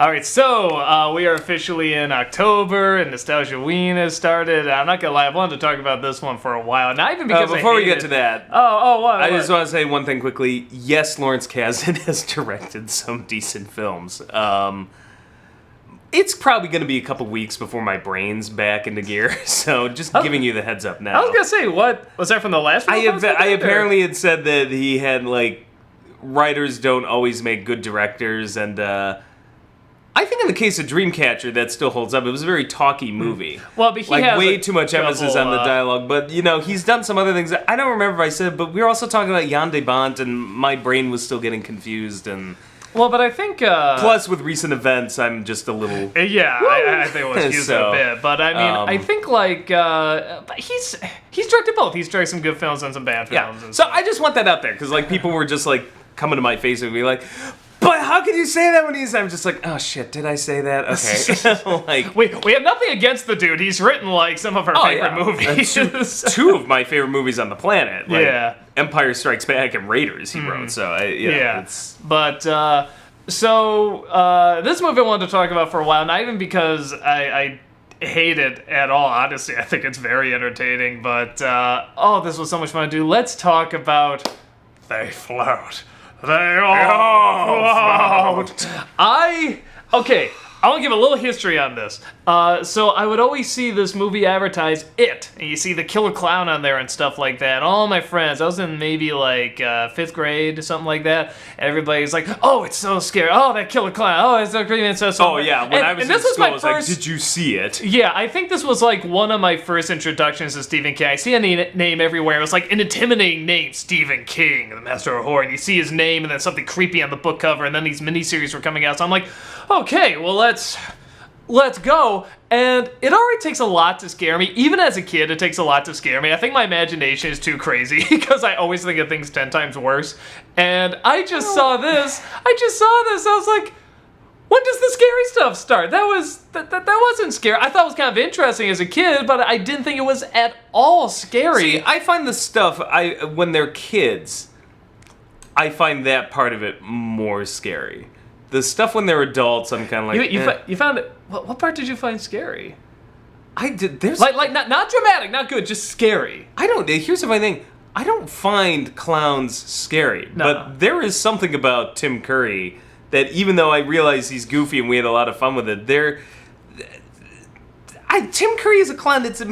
All right, so we are officially in October, and Nostalgia Ween has started. I'm not gonna lie, I've wanted to talk about this one for a while. Not even because before we get to that, what? I just want to say one thing quickly. Yes, Lawrence Kasdan has directed some decent films. It's probably going to be a couple weeks before my brain's back into gear, so just giving you the heads up now. I was gonna say, what was that from the last one? I apparently had said that he had writers don't always make good directors, and I think in the case of Dreamcatcher, that still holds up. It was a very talky movie. Well, but he has way too much emphasis on the dialogue. But he's done some other things. I don't remember if I said, but we were also talking about Jan de Bont, and my brain was still getting confused. And well, but I think plus with recent events, I'm just a little I think it was used a bit. But I mean, I think he's directed both. He's directed some good films and some bad films. Yeah. So I just want that out there because people were just coming to my face and be like, but how can you say that when he's... I'm just like, oh shit, did I say that? Okay. we have nothing against the dude. He's written some of our favorite movies. Two of my favorite movies on the planet. Yeah. Empire Strikes Back and Raiders he wrote. So But this movie I wanted to talk about for a while, not even because I hate it at all. Honestly, I think it's very entertaining. But this was so much fun to do. Let's talk about They Float. They all float. I want to give a little history on this. So I would always see this movie advertised, It, and you see the killer clown on there and stuff like that. And all my friends, I was in maybe 5th grade or something like that, and everybody's like, oh, it's so scary. Oh, that killer clown. Oh, it's so creepy and so Oh, yeah. When I was in school, I was like, did you see it? Yeah, I think this was one of my first introductions to Stephen King. I see a name everywhere. It was an intimidating name, Stephen King, the master of horror. And you see his name and then something creepy on the book cover, and then these miniseries were coming out. So I'm like, okay, well, let's go. And it already takes a lot to scare me. Even as a kid, it takes a lot to scare me. I think my imagination is too crazy because I always think of things 10 times worse. And I just saw this. I was like, when does the scary stuff start? That wasn't scary. I thought it was kind of interesting as a kid, but I didn't think it was at all scary. See, I find the stuff when they're kids, I find that part of it more scary. The stuff when they're adults, I'm kind of like... You found it... What part did you find scary? I did... There's... Not dramatic, not good, just scary. I don't... Here's the funny thing. I don't find clowns scary. No. But there is something about Tim Curry that even though I realize he's goofy and we had a lot of fun with it, Tim Curry is a clown. It's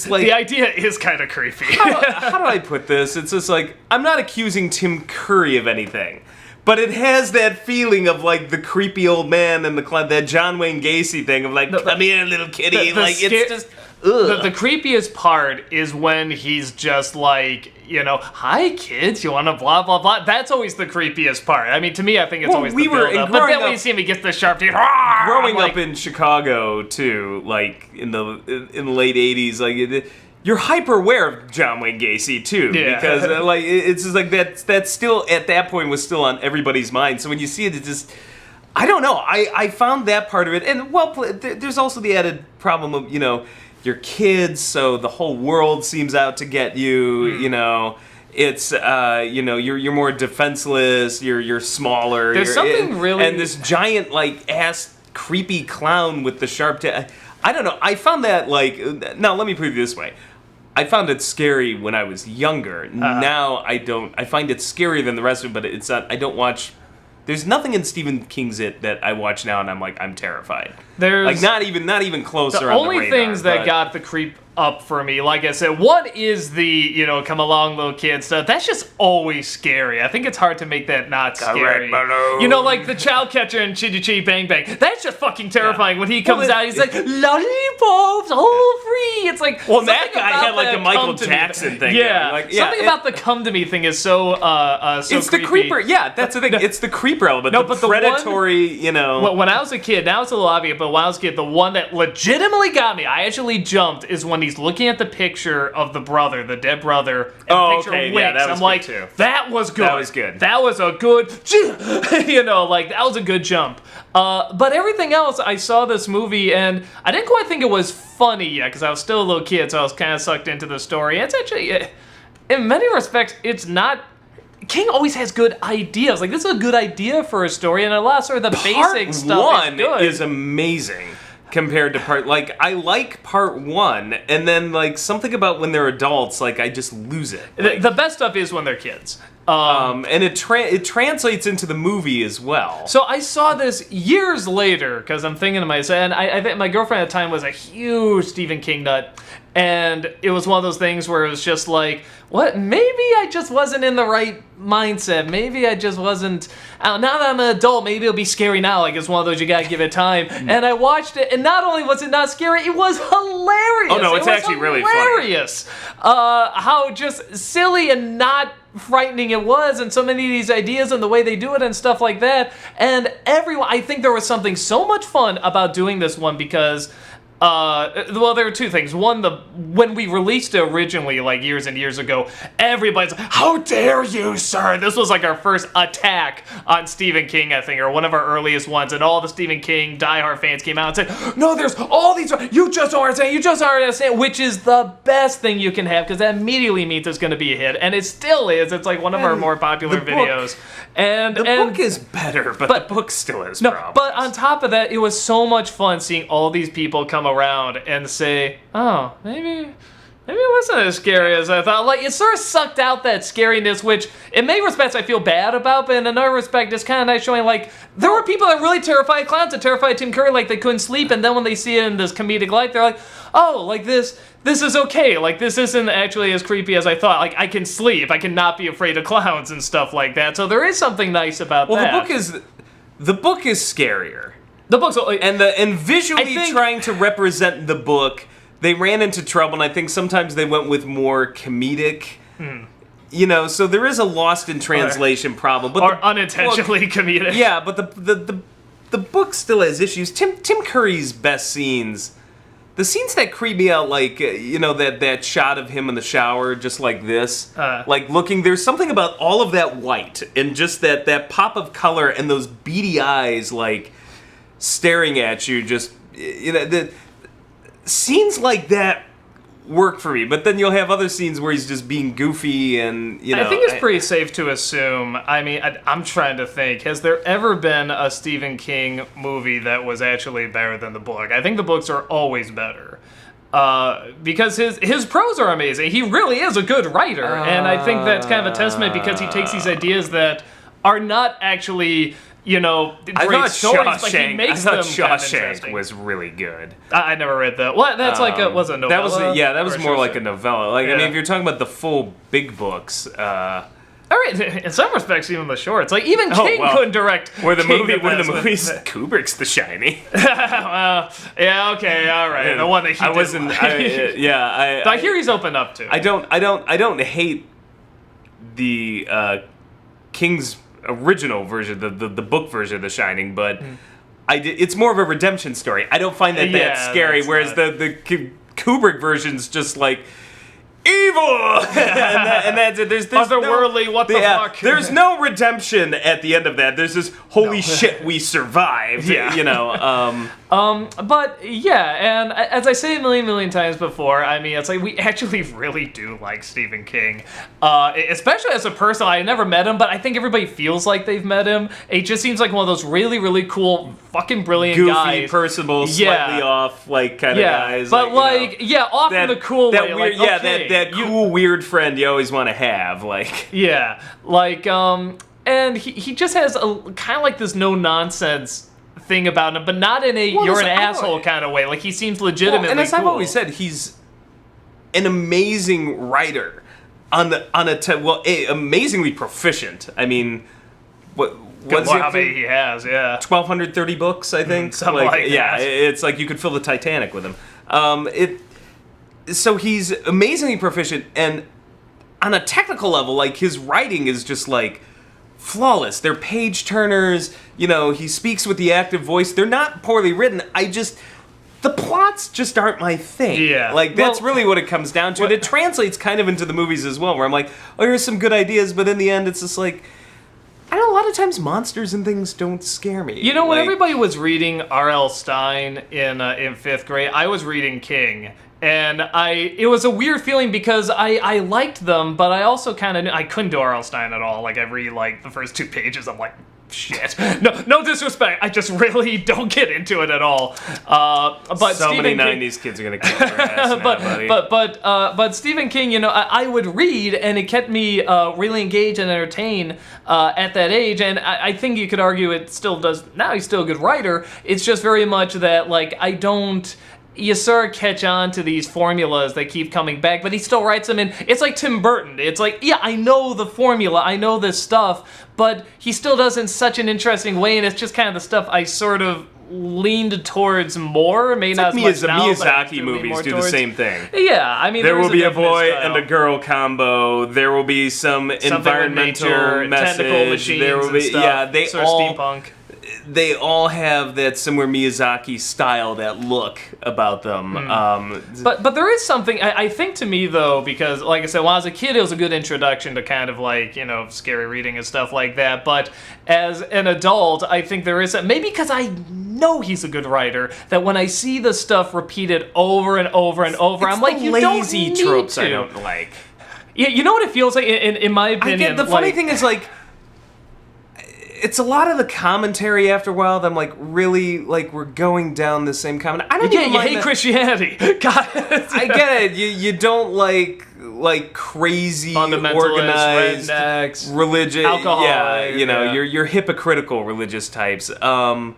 like... The idea is kind of creepy. How do I put this? It's just I'm not accusing Tim Curry of anything. But it has that feeling of the creepy old man and that John Wayne Gacy thing of come here, little kitty. It's just the creepiest part is when he's just hi kids, you want to blah blah blah. That's always the creepiest part. I mean, to me, I think it's always the build-up. But then when you see him, he gets the sharp teeth. Growing up in Chicago too, in the late '80s, you're hyper aware of John Wayne Gacy too, because it's just that's still at that point was still on everybody's mind. So when you see it, it's just I don't know. I found that part of it, and there's also the added problem of your kids, so the whole world seems out to get you. It's you're more defenseless. You're smaller. There's something really and this giant ass creepy clown with the sharp teeth. I don't know. I found that now let me put it this way. I found it scary when I was younger. Now I don't. I find it scarier than the rest of it, but it's not. I don't watch. There's nothing in Stephen King's It that I watch now and I'm terrified. There's not even closer. The only things that got the creep up for me, like I said, one is the come along little kid stuff. That's just always scary. I think it's hard to make that not scary. The child catcher in Chitty Chitty Bang Bang. That's just fucking terrifying when he comes out. He's like lollipops, all free. It's that guy had a Michael Jackson thing. Something about the come to me thing is so it's creepy. The creeper. Yeah, that's the thing. It's the creeper element. No, but the predatory. When I was a kid, now it's a little obvious, but when I was a kid, the one that legitimately got me, I actually jumped, is when he's looking at the picture of the brother, the dead brother, and the picture winks. Yeah, that was good too. That was good. That was good. That was a good, that was a good jump. But everything else, I saw this movie, and I didn't quite think it was funny yet, because I was still a little kid, so I was kind of sucked into the story. It's actually, in many respects, it's not King always has good ideas. Like, this is a good idea for a story, and a lot of sort of the basic stuff Part 1 is good. is amazing compared to part... Like, I like part 1, and then, like, something about when they're adults, like, I just lose it. Like, the best stuff is when they're kids. and it translates into the movie as well. So I saw this years later, because I'm thinking to myself, and I think my girlfriend at the time was a huge Stephen King nut, and it was one of those things where it was just like, what? Maybe I just wasn't in the right mindset. Maybe I just wasn't. Now that I'm an adult, maybe it'll be scary now. Like, it's one of those you gotta give it time. And I watched it, and not only was it not scary, it was hilarious. Oh no, it's actually really funny. Hilarious. How just silly and not frightening it was, and so many of these ideas and the way they do it and stuff like that. And everyone, I think there was something so much fun about doing this one because. Well, there were two things. One, when we released it originally, like years and years ago, everybody's like, "How dare you, sir!" This was like our first attack on Stephen King, I think, or one of our earliest ones, and all the Stephen King diehard fans came out and said, "No, there's all these. You just don't understand. You just don't understand," which is the best thing you can have because that immediately means it's going to be a hit, and it still is. It's like one of our more popular videos. And the book is better, but the book still has problems. But on top of that, it was so much fun seeing all these people come around and say, "Oh, maybe it wasn't as scary as I thought." Like, it sort of sucked out that scariness, which in many respects I feel bad about, but in another respect, it's kind of nice showing, like, there were people that really terrified clowns and terrified Tim Curry, like, they couldn't sleep, and then when they see it in this comedic light, they're like, "Oh, like, this is okay. Like, this isn't actually as creepy as I thought. Like, I can sleep. I can not be afraid of clowns and stuff like that." So there is something nice about that. Well, the book is scarier. The book's and visually trying to represent the book, they ran into trouble, and I think sometimes they went with more comedic. You know, so there is a lost in translation problem, but unintentionally comedic. Yeah, but the book still has issues. Tim Curry's best scenes. The scenes that creep me out, like, you know, that shot of him in the shower, just like this, like looking, there's something about all of that white and just that pop of color and those beady eyes, like, staring at you, just, you know, the scenes like that work for me, but then you'll have other scenes where he's just being goofy and, you know. I think it's pretty safe to assume, I mean, I'm trying to think, has there ever been a Stephen King movie that was actually better than the book? I think the books are always better. Because his prose are amazing. He really is a good writer, and I think that's kind of a testament because he takes these ideas that are not actually, you know, great stories, but he makes them Shawshank was really good. I never read that. What? That's like a was a novella. That was more like a novella. Like, I mean, if you're talking about the full big books. All right, in some respects, even the shorts. Like, even King couldn't direct. Where the movies, Kubrick's The Shining. Well, yeah, okay, all right. The one that he didn't like. I hear he's opened up to. I don't hate the King's original version, the book version of The Shining, but it's more of a redemption story. I don't find that scary, whereas the Kubrick version's just like evil, and that's it. There's otherworldly. What the fuck? There's no redemption at the end of that. There's this holy shit, we survived. Yeah. You know. But yeah, and as I say a million times before, I mean, it's like we actually really do like Stephen King, especially as a person. I never met him, but I think everybody feels like they've met him. It just seems like one of those really cool, fucking brilliant goofy, guys, personable, slightly off, like kind of guys. But like off in the cool way. Weird, like, that cool weird friend you always want to have, like. Yeah, like and he just has a kind of like this no nonsense thing about him, but not in a you're an asshole kind of way. Like, he seems legitimately and as cool. I've always said, he's an amazing writer amazingly proficient. I I what's how many he has? 1,230 books, I think. Something like that. Yeah, it's like you could fill the Titanic with him. So he's amazingly proficient, and on a technical level, like, his writing is just like flawless. They're page turners. You know, he speaks with the active voice. They're not poorly written. The plots just aren't my thing. Yeah. Like, that's really what it comes down to. And it translates kind of into the movies as well, where I'm like, oh, here's some good ideas, but in the end, it's just like, I know a lot of times monsters and things don't scare me. You know, when everybody was reading R.L. Stine in 5th grade, I was reading King, And it was a weird feeling because I liked them, but I also kind of, I couldn't do R.L. Stine at all. Like, every, like, the first 2 pages, I'm like, shit. No disrespect. I just really don't get into it at all. But so Stephen many King, 90s kids are gonna kill their ass now, buddy. but Stephen King, you know, I would read, and it kept me really engaged and entertained at that age. And I think you could argue it still does now. He's still a good writer. It's just very much that, like, you sort of catch on to these formulas that keep coming back, but he still writes them in. It's like Tim Burton. It's like, yeah, I know the formula, I know this stuff, but he still does it in such an interesting way, and it's just kind of the stuff I sort of leaned towards more. Maybe It's not like as much now, Miyazaki movies do the same thing. Yeah, I mean, there will be a boy style. and a girl combo. There will be some environmental nature, message. tentacle machines there will be, and stuff. yeah, they sort of all steampunk. They all have that similar Miyazaki style, that look about them. But there is something, I think, to me, though, because, like I said, when I was a kid, it was a good introduction to kind of, like, you know, scary reading and stuff like that. But as an adult, I think there is, maybe because I know he's a good writer, that when I see the stuff repeated over and over and over, I'm like, you don't lazy need tropes to. I don't like. Yeah, you know what it feels like, in my opinion? The funny thing is, like, it's a lot of the commentary after a while that I'm like, really, like, we're going down the same comment. I don't even you mind hate that. Christianity. God. I get it. You don't like crazy Fundamentalists, organized rednecks, religion. alcohol. Yeah, you know, yeah. you're hypocritical religious types. I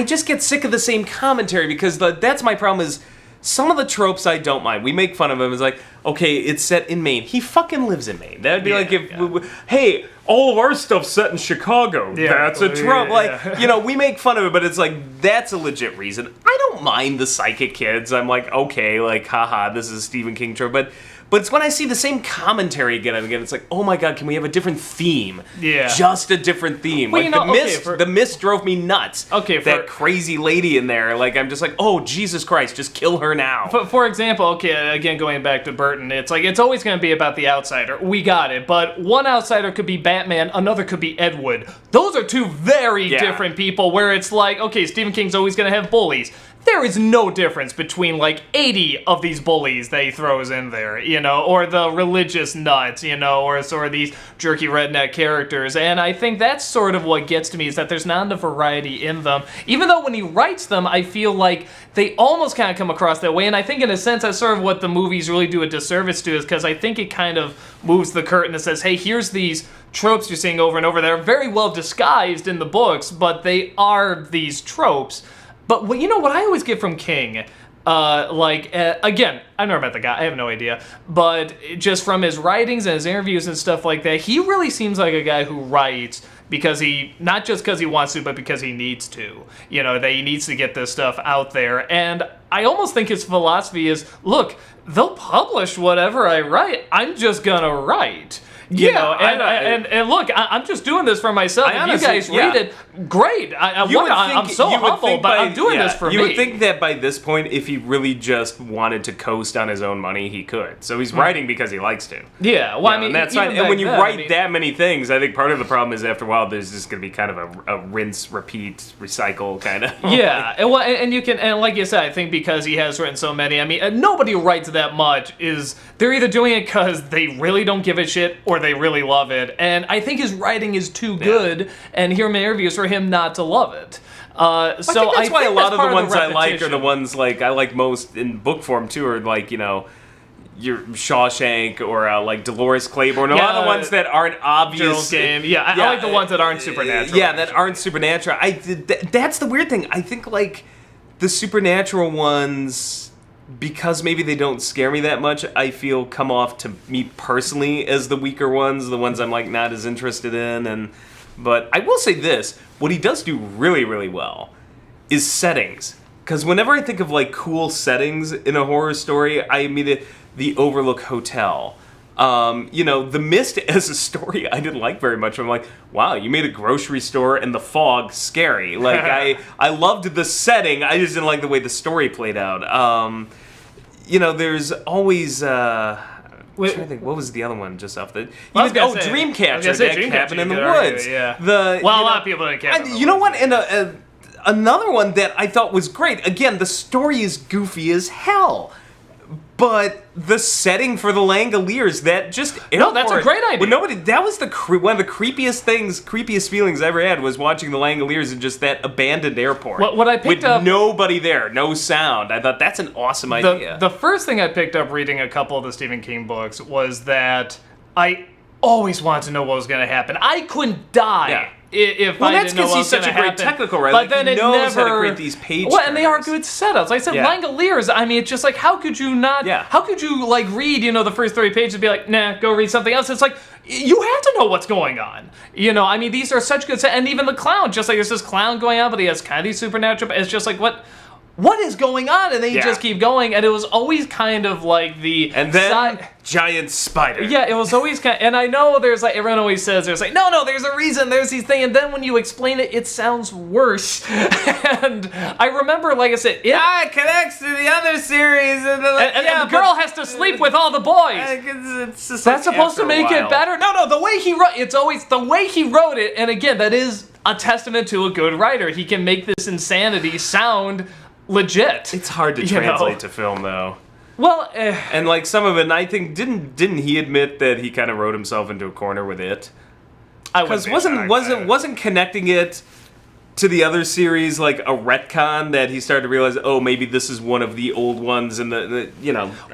just get sick of the same commentary because that's my problem is some of the tropes I don't mind. We make fun of him. It's like, okay, it's set in Maine. He fucking lives in Maine. That'd be like if, hey, all of our stuff's set in Chicago. Yeah, That's a trope. yeah. Like, you know, we make fun of it, but it's like, that's a legit reason. I don't mind the psychic kids. I'm like, okay, like, haha, this is a Stephen King trope. But it's when I see the same commentary again and again, it's like, oh my god, can we have a different theme? Yeah. Just a different theme. Well, like, you know, the mist drove me nuts. Okay, that crazy lady in there, like, I'm just like, oh, Jesus Christ, just kill her now. For example, okay, again, going back to Burton, it's like, it's always going to be about the outsider. We got it. But one outsider could be Batman, another could be Ed Wood. Those are two very different people where it's like, okay, Stephen King's always going to have bullies. There is no difference between, like, 80 of these bullies that he throws in there, you know, or the religious nuts, you know, or sort of these jerky redneck characters. And I think that's sort of what gets to me, is that there's not enough variety in them. Even though when he writes them, I feel like they almost kind of come across that way. And I think, in a sense, that's sort of what the movies really do a disservice to, is because I think it kind of moves the curtain and says, hey, here's these tropes you're seeing over and over that are very well disguised in the books, but they are these tropes. But you know what I always get from King, again, I've never met the guy, I have no idea, but just from his writings and his interviews and stuff like that, he really seems like a guy who writes because not just because he wants to, but because he needs to. You know, that he needs to get this stuff out there. And I almost think his philosophy is, look, they'll publish whatever I write, I'm just gonna write. You know, and look, I'm just doing this for myself. If you guys read it, great. I'm so humble, but I'm doing this for me. You would think that by this point, if he really just wanted to coast on his own money, he could. So he's writing because he likes to. Yeah, well, I mean, and that's fine. And when you write that many things, I think part of the problem is after a while, there's just going to be kind of a rinse, repeat, recycle kind of. Yeah, and you can, and like you said, I think because he has written so many, I mean, nobody who writes that much they're either doing it because they really don't give a shit or they really love it. And I think his writing is too good, and hearing interviews for him not to love it. So I think that's why a lot of the ones I like are the ones like I like most in book form too, are like, you know, your Shawshank or like Dolores Claiborne. A lot of the ones that aren't obvious. Game. I like the ones that aren't supernatural. Yeah, that aren't supernatural. That's the weird thing. I think like the supernatural ones, because maybe they don't scare me that much, I feel come off to me personally as the weaker ones, the ones I'm like not as interested in. But I will say this, what he does do really, really well is settings. Because whenever I think of like cool settings in a horror story, I immediately the Overlook Hotel. You know, The Mist as a story I didn't like very much. I'm like, wow, you made a grocery store and the fog scary. Like, I loved the setting, I just didn't like the way the story played out. You know, there's always... I'm trying to think, what was the other one just off the... Dreamcatcher, that cabin in the woods. A lot of people didn't care. You know what? another one that I thought was great. Again, the story is goofy as hell. But the setting for the Langoliers, that just no, that's a great idea. That was one of the creepiest feelings I ever had was watching the Langoliers in just that abandoned airport. What I picked up, nobody there, no sound. I thought that's an awesome idea. The first thing I picked up reading a couple of the Stephen King books was that I always wanted to know what was going to happen. I couldn't die. If I didn't know what was he's such a great happen. technical writer. But then he it knows never. How to create these page well, and they are good setups. Like I said, Langoliers. I mean, it's just like how could you not? Yeah. How could you like read the first 30 pages and be like, nah, go read something else? It's like you have to know what's going on. I mean, these are such good and even the clown, just like there's this clown going on, but he has kind of these supernatural. It's just like what is going on? And then you just keep going, and it was always kind of like the and then giant spider. Yeah, it was always kind of, and I know there's like everyone always says there's like no, there's a reason, there's these things, and then when you explain it, it sounds worse. And I remember, like I said, it connects to the other series, and the girl has to sleep with all the boys. It's just that's supposed to make it better. No, the way he wrote it's always the way he wrote it, and again, that is a testament to a good writer. He can make this insanity sound legit. It's hard to translate to film, though. Well, and like some of it, and I think didn't he admit that he kind of wrote himself into a corner with it? Because wasn't connecting it to the other series like a retcon that he started to realize, oh, maybe this is one of the old ones, and the.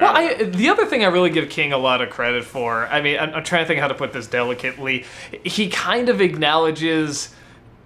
Well, the other thing I really give King a lot of credit for, I mean, I'm trying to think how to put this delicately. He kind of acknowledges.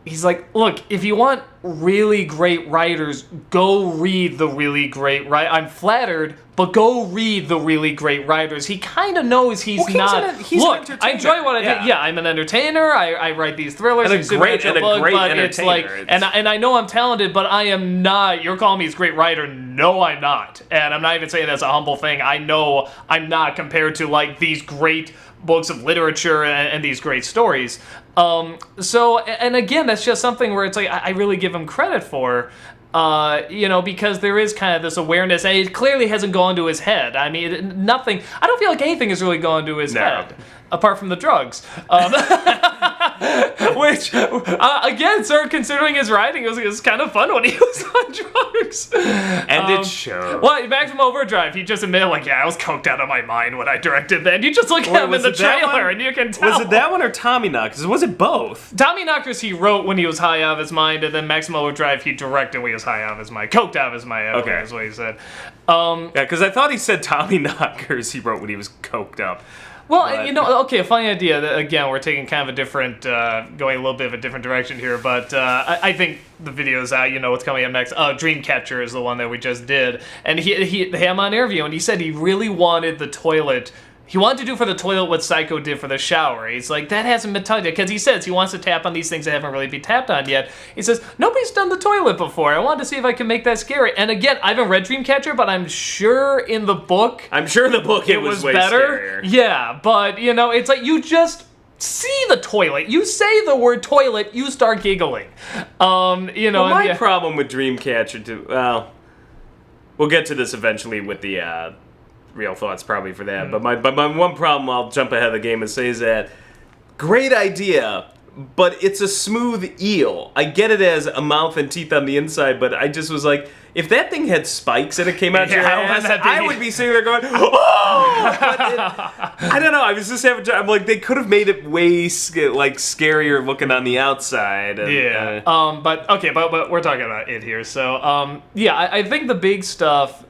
He's like, look, if you want really great writers, go read the really great writers. I'm flattered, but go read the really great writers. He kind of knows he's not. Look, I enjoy what I do. Yeah, I'm an entertainer. I write these thrillers and great book, but it's like, and I know I'm talented, but I am not. You're calling me a great writer. No, I'm not, and I'm not even saying that's a humble thing. I know I'm not compared to like these great books of literature and these great stories. And again, that's just something where it's like I really give him credit for, because there is kind of this awareness, and it clearly hasn't gone to his head. I mean, nothing. I don't feel like anything has really gone to his head. Apart from the drugs. Which, again, sir, considering his writing, it was kind of fun when he was on drugs. And it showed. Well, Maximum Overdrive, he just admitted, like, I was coked out of my mind when I directed that. And you just look at him in the trailer, and you can tell. Was it that one or Tommyknockers? Was it both? Tommyknockers he wrote when he was high out of his mind, and then Maximum Overdrive he directed when he was high out of his mind. Coked out of his mind, okay, is what he said. Yeah, because I thought he said Tommyknockers he wrote when he was coked up. Well, okay, a funny idea. Again, we're taking kind of a different, going a little bit of a different direction here, but I think the video's out, what's coming up next. Dreamcatcher is the one that we just did, and he had him on interview, and he said he really wanted the toilet. He wanted to do for the toilet what Psycho did for the shower. He's like, that hasn't been touched yet, because he says he wants to tap on these things that haven't really been tapped on yet. He says, nobody's done the toilet before. I wanted to see if I can make that scary. And again, I haven't read Dreamcatcher, but I'm sure in the book... it was way better. Scarier. Yeah, but, it's like you just... see the toilet. You say the word toilet, you start giggling. My problem with Dreamcatcher, too... Well, we'll get to this eventually with the... real thoughts probably for that, but my one problem, I'll jump ahead of the game and say, is that great idea, but it's a smooth eel. I get it as a mouth and teeth on the inside, but I just was like, if that thing had spikes and it came out your ass, I would be sitting there going, oh! I don't know. I was just I'm like, they could have made it way scarier looking on the outside. And, but we're talking about it here. So I think the big stuff.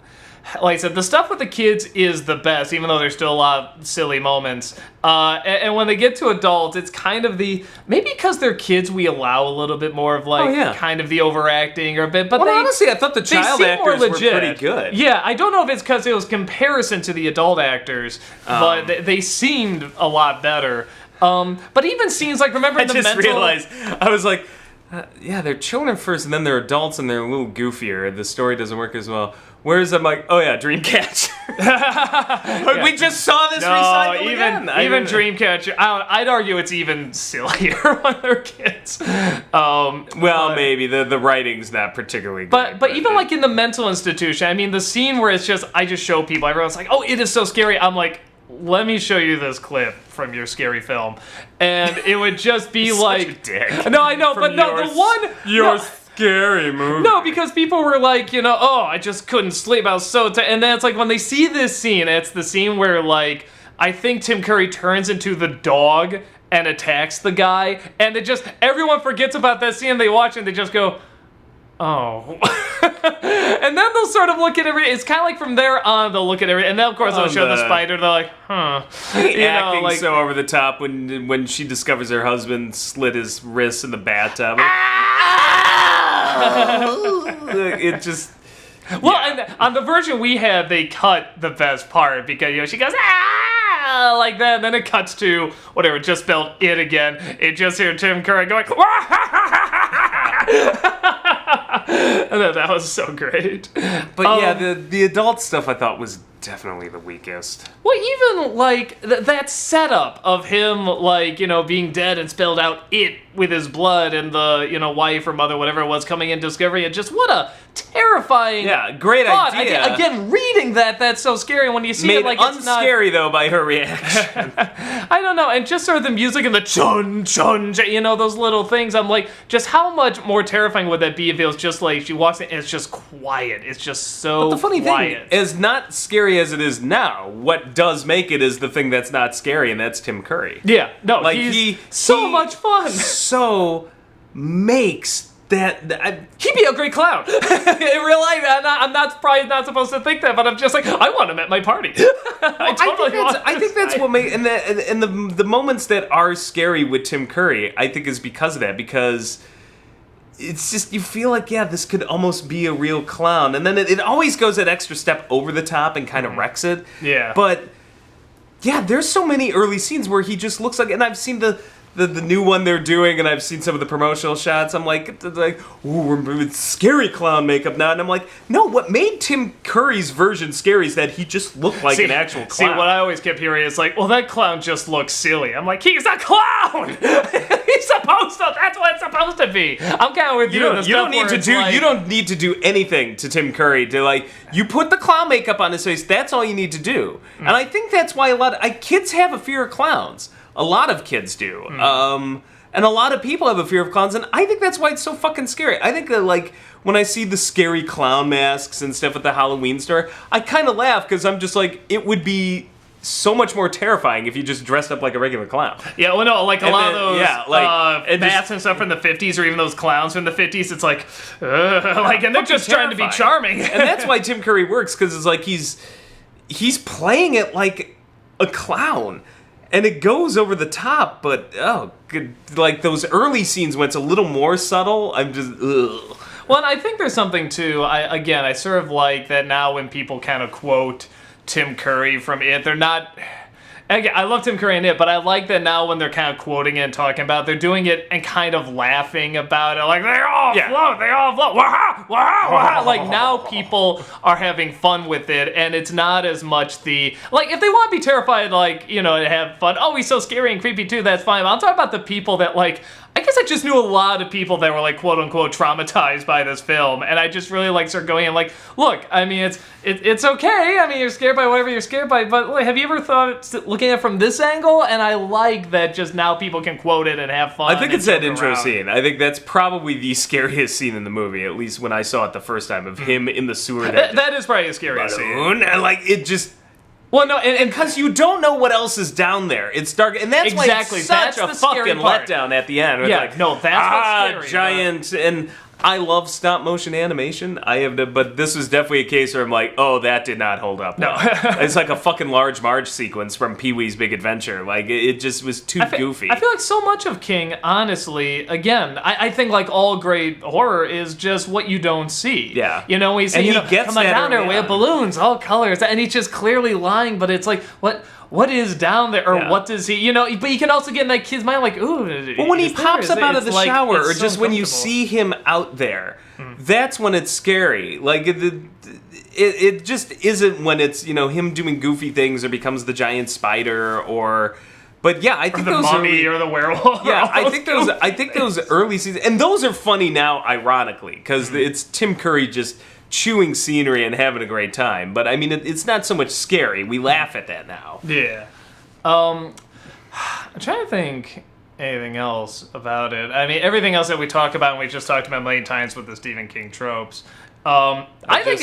Like I said, the stuff with the kids is the best, even though there's still a lot of silly moments. And when they get to adults, it's kind of maybe because they're kids, we allow a little bit more of kind of the overacting or a bit. But honestly, I thought the child actors were pretty good. Yeah, I don't know if it's because it was comparison to the adult actors, but they seemed a lot better. But even scenes like, remember the mental... I just realized, I was like, they're children first, and then they're adults, and they're a little goofier. The story doesn't work as well. Whereas I'm like, Dreamcatcher. We just saw this recycle again. Even Dreamcatcher, I'd argue it's even sillier when they're kids. Maybe the writing's not particularly good. But even like in the mental institution, I mean, the scene where it's just, I just show people, everyone's like, oh, it is so scary. I'm like, let me show you this clip from your scary film. And it would just be like... Such a dick. No, I know, but no, the one... scary movie. No, because people were like, oh, I just couldn't sleep. I was so and then it's like when they see this scene, it's the scene where like I think Tim Curry turns into the dog and attacks the guy, and it just everyone forgets about that scene. They watch and they just go, oh. And then they'll sort of look at every. It's kind of like from there on they'll look at every, and then of course they'll show the spider. They're like, huh. Acting like, so over the top when she discovers her husband slit his wrists in the bathtub. It just. Well, and on the version we had, they cut the best part because she goes like that, and then it cuts to whatever, just spelled it again. It just hear Tim Curry going, and then that was so great. But the adult stuff I thought was definitely the weakest. Well, even like that setup of him like being dead and spelled out it with his blood, and the wife or mother, whatever it was, coming in discovering it. Just what a terrifying great thought. idea. Again, reading that's so scary when you see Made it like it's not unscary though by her reaction. I don't know, and just sort of the music and the chun chun, those little things. I'm like, just how much more terrifying would that be if it was just like she walks in and it's just quiet. It's just so But the funny quiet. thing is, not scary as it is now, what does make it is the thing that's not scary, and that's Tim Curry. Yeah, no, Like he's so much fun. So makes that He'd be a great clown. In real life, I'm not probably not supposed to think that, but I'm just like, I want him at my party. I think that's what makes and the moments that are scary with Tim Curry, I think, is because of that, because it's just, you feel like, this could almost be a real clown, and then it always goes that extra step over the top and kind of wrecks it. Yeah. But there's so many early scenes where he just looks like, and I've seen the new one they're doing, and I've seen some of the promotional shots. I'm like, ooh, we're scary clown makeup now, and I'm like, no. What made Tim Curry's version scary is that he just looked like an actual clown. See, what I always kept hearing is like, well, that clown just looks silly. I'm like, he's a clown. He's supposed to. That's what it's supposed to be. I'm kind of with you. You don't need to do anything to Tim Curry to like. You put the clown makeup on his face. That's all you need to do. And I think that's why a lot of kids have a fear of clowns. A lot of kids do. And a lot of people have a fear of clowns, and I think that's why it's so fucking scary. I think that, like, when I see the scary clown masks and stuff at the Halloween store, I kind of laugh, because I'm just like, it would be so much more terrifying if you just dressed up like a regular clown. Yeah, well, no, like a lot of those masks and stuff from the 50s, or even those clowns from the 50s, it's like, and they're just trying to be charming. And that's why Tim Curry works, because it's like he's playing it like a clown. And it goes over the top, but, like, those early scenes when it's a little more subtle, I'm just, ugh. Well, and I think there's something, too, I sort of like that now when people kind of quote Tim Curry from it, they're not... Again, I love Tim Curry in it, but I like that now when they're kind of quoting it and talking about it, they're doing it and kind of laughing about it. Like, they all float. Wah-ha, wah-ha, wah-ha. Like, now people are having fun with it, and it's not as much the... Like, if they want to be terrified, like, and have fun, oh, he's so scary and creepy, too, that's fine. But I'm talking about the people that, like... I guess I just knew a lot of people that were, like, quote-unquote traumatized by this film, and I just really, like, started going in, like, look, I mean, it's okay, I mean, you're scared by whatever you're scared by, but like, have you ever thought, looking at it from this angle? And I like that just now people can quote it and have fun. I think it's that intro scene. I think that's probably the scariest scene in the movie, at least when I saw it the first time, of him in the sewer. That is probably the scariest scene. And, like, it just... Well, no, and because you don't know what else is down there. It's dark, and that's why it's such a fucking letdown at the end. It's like, no, that's what's scary. Giant, and I love stop motion animation. But this was definitely a case where I'm like, oh, that did not hold up. No, it's like a fucking Large Marge sequence from Pee-wee's Big Adventure. Like, it just was too goofy. I feel like so much of King, honestly, again, I think like all great horror is just what you don't see. Yeah, we see, he gets come down there, we have balloons, all colors, and he's just clearly lying. But it's like, what is down there, or what does he, but you can also get in that kid's mind, like, ooh. Well, when he pops up out of the shower, or just when you see him out there, that's when it's scary. Like, it just isn't when it's, him doing goofy things or becomes the giant spider, or... But yeah, I think or the mummy or the werewolf. Yeah, I think those early seasons, and those are funny now, ironically, because it's Tim Curry just chewing scenery and having a great time. But I mean, it's not so much scary. We laugh at that now. Yeah. I'm trying to think anything else about it. I mean, everything else that we talk about, and we've just talked about a million times with the Stephen King tropes. I think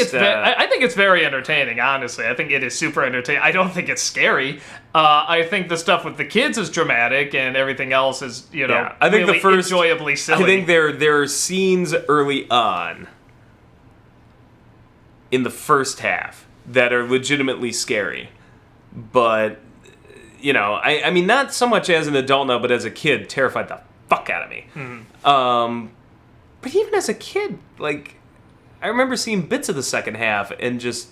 it's very entertaining. Honestly, I think it is super entertaining. I don't think it's scary. I think the stuff with the kids is dramatic, and everything else is I think really enjoyably silly. I think there are scenes early on in the first half that are legitimately scary, but I mean, not so much as an adult now, but as a kid, terrified the fuck out of me. But even as a kid, like, I remember seeing bits of the second half and just,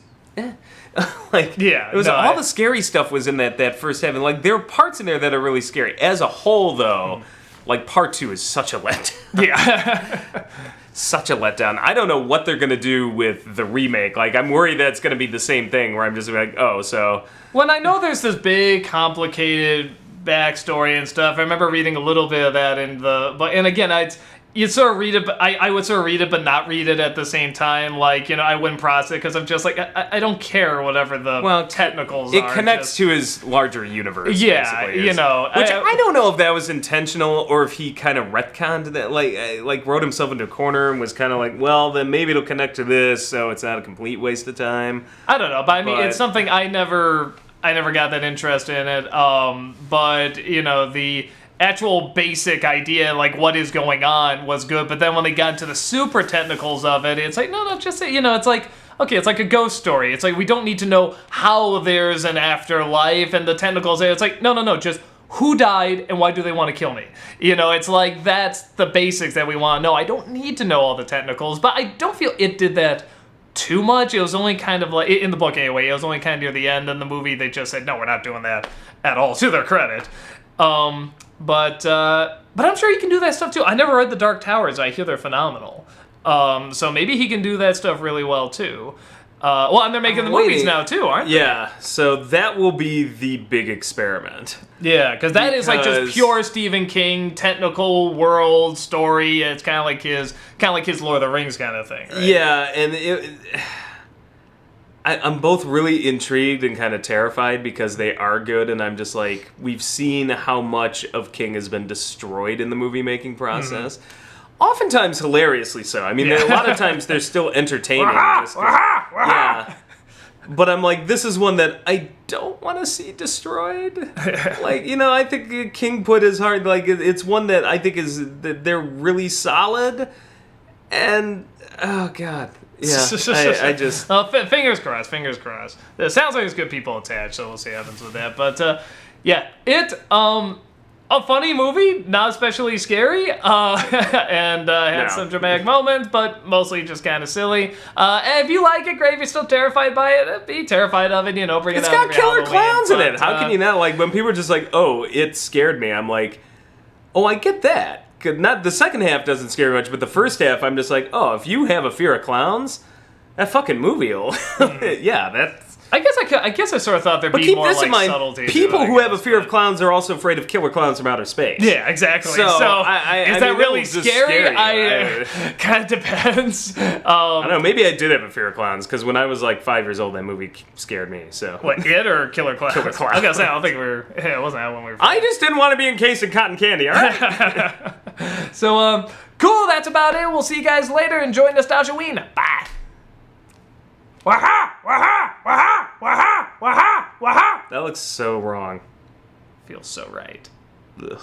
like, all the scary stuff was in that first half, and like there are parts in there that are really scary. As a whole, though, like part 2 is such a letdown. Yeah. Such a letdown. I don't know what they're gonna do with the remake. Like, I'm worried that it's gonna be the same thing where I'm just like, oh, so. When I know there's this big, complicated backstory and stuff, I remember reading a little bit of that and again, you'd sort of read it, but I would sort of read it, but not read it at the same time. Like, I wouldn't process it because I'm just like, I don't care whatever the technicals are. It connects to his larger universe. Yeah, which I don't know if that was intentional or if he kind of retconned that, like wrote himself into a corner and was kind of like, well, then maybe it'll connect to this, so it's not a complete waste of time. I don't know, but I mean, it's something I never got that interest in it. But the actual basic idea, like what is going on, was good. But then when they got into the super technicals of it, it's like, no, just it's like, okay, it's like a ghost story. It's like, we don't need to know how there's an afterlife and the technicals. It's like, no, just who died and why do they want to kill me? It's like, that's the basics that we want to know. I don't need to know all the technicals, but I don't feel it did that too much. It was only kind of like, in the book anyway, it was only kind of near the end. In the movie, they just said, no, we're not doing that at all, to their credit. But I'm sure he can do that stuff too. I never read The Dark Towers. I hear they're phenomenal. So maybe he can do that stuff really well too. And they're making the movies now too, aren't they? Yeah, so that will be the big experiment. Yeah, because that is like just pure Stephen King technical world story. It's kind of like his Lord of the Rings kind of thing. Right? Yeah, and I'm both really intrigued and kind of terrified because they are good, and I'm just like, we've seen how much of King has been destroyed in the movie making process. Oftentimes hilariously so. I mean, a lot of times they're still entertaining. Yeah. But I'm like, this is one that I don't want to see destroyed. Like, I think King put his heart, like, it's one that I think that they're really solid. And, oh, God. Yeah, I just... fingers crossed. It sounds like there's good people attached, so we'll see what happens with that. But, a funny movie, not especially scary, and had some dramatic moments, but mostly just kind of silly. And if you like it, great. If you're still terrified by it, be terrified of it, bring it out. It's got killer clowns in it. How can you not? Like, when people are just like, oh, it scared me, I'm like, oh, I get that. Not the second half doesn't scare me much, but the first half, I'm just like, oh, if you have a fear of clowns, that fucking movie will... Yeah, that's... I guess I sort of thought there'd be more like subtlety. People who have a fear of clowns are also afraid of killer clowns from outer space. Yeah, exactly. So is that really scary? Kind of depends. I don't know. Maybe I did have a fear of clowns because when I was like 5 years old, that movie scared me. So what? It or Killer Clowns? Killer Clowns. I was gonna say I don't think it wasn't that when we were. I just didn't want to be encased in cotton candy. All right. So cool. That's about it. We'll see you guys later. Enjoy Nostalgia Ween. Bye. Waha! Waha! Waha! Waha! Waha! Waha! That looks so wrong. Feels so right. Ugh.